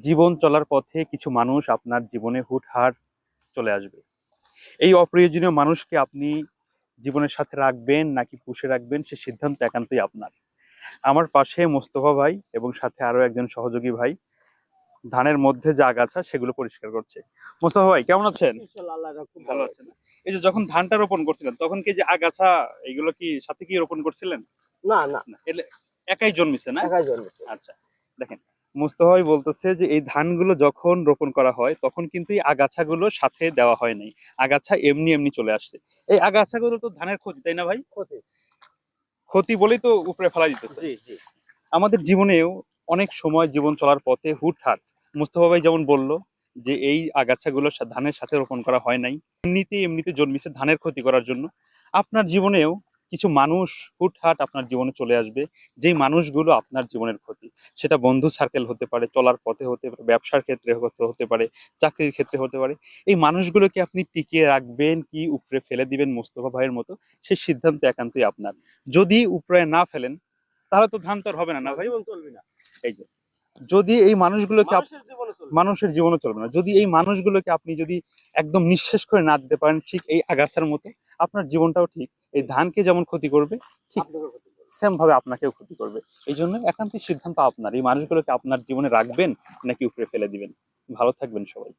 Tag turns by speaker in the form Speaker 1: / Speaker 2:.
Speaker 1: জীবন চলার পথে কিছু মানুষ আপনার জীবনে হুটহাট চলে আসবে। এই অপ্রয়োজনীয় মানুষকে আপনি জীবনের সাথে রাখবেন নাকি পুষে রাখবেন সে সিদ্ধান্ত একান্তই আপনার। আমার পাশে মোস্তফা ভাই এবং সাথে আরো একজন সহযোগী ভাই ধানের মধ্যে যা আগাছা সেগুলো পরিষ্কার করছে। মোস্তফা ভাই কেমন আছেন?
Speaker 2: ইনশাআল্লাহ আল্লাহ খুব
Speaker 1: ভালো
Speaker 2: ভালো
Speaker 1: আছেন?
Speaker 2: আছে।
Speaker 1: এই যে যখন ধানটা রোপণ করছিলেন তখন কি যে আগাছা এগুলো কি সাথে কি রোপণ করছিলেন?
Speaker 2: না না,
Speaker 1: না, এলে একাই জন্মিছে না?
Speaker 2: একাই জন্মেছে।
Speaker 1: আচ্ছা, দেখেন, মোস্তফা ভাই বলতেছে যে এই ধানগুলো যখন রোপণ করা হয় তখন কিন্তু এই আগাছাগুলো সাথে দেওয়া হয় নাই, আগাছা এমনি এমনি চলে আসছে। এই আগাছাগুলো তো ধানের ক্ষতি, তাই না ভাই?
Speaker 2: ক্ষতি।
Speaker 1: ক্ষতি বলেই তো উপরে ফেলা দিতেছে।
Speaker 2: জি জি।
Speaker 1: আমাদের জীবনেও অনেক সময় জীবন চলার পথে হুটহাট, মোস্তফা ভাই যেমন বলল যে এই আগাছাগুলো ধানের সাথে রোপণ করা হয় নাই, এমনিতে এমনিতে জন্মিছে ধানের ক্ষতি করার জন্য। আপনার জীবনেও কিছু মানুষ হুটহাট আপনার জীবনে চলে আসবে, যেই মানুষগুলো আপনার জীবনের ক্ষতি। সেটা বন্ধু সার্কেল হতে পারে, চলার পথে হতে পারে, ব্যবসার ক্ষেত্রে হতে পারে, চাকরির ক্ষেত্রে হতে পারে। এই মানুষগুলোকে আপনি টিকিয়ে রাখবেন কি উপরে ফেলে দিবেন মোস্তফা ভাইয়ের মতো, সেই সিদ্ধান্ত একান্তই আপনার। যদি উপরে না ফেলেন তাহলে তো ধান তো আর হবে না, না ভাই?
Speaker 2: জীবন চলবে না,
Speaker 1: এই যে, যদি এই মানুষগুলোকে
Speaker 2: মানুষের জীবনে চলবে না।
Speaker 1: মানুষের জীবনও চলবে না, যদি এই মানুষগুলোকে আপনি যদি একদম নিঃশেষ করে না দিতে পারেন ঠিক এই আগাছার মতো, আপনার জীবনটাও ঠিক এই ধানকে যেমন ক্ষতি করবে ঠিক
Speaker 2: আপনাকে ক্ষতি করবে।
Speaker 1: সেম ভাবে আপনাকেও ক্ষতি করবে। এই জন্য একান্তই সিদ্ধান্ত আপনার, এই মানুষগুলোকে আপনার জীবনে রাখবেন নাকি উপরে ফেলে দিবেন। ভালো থাকবেন সবাই।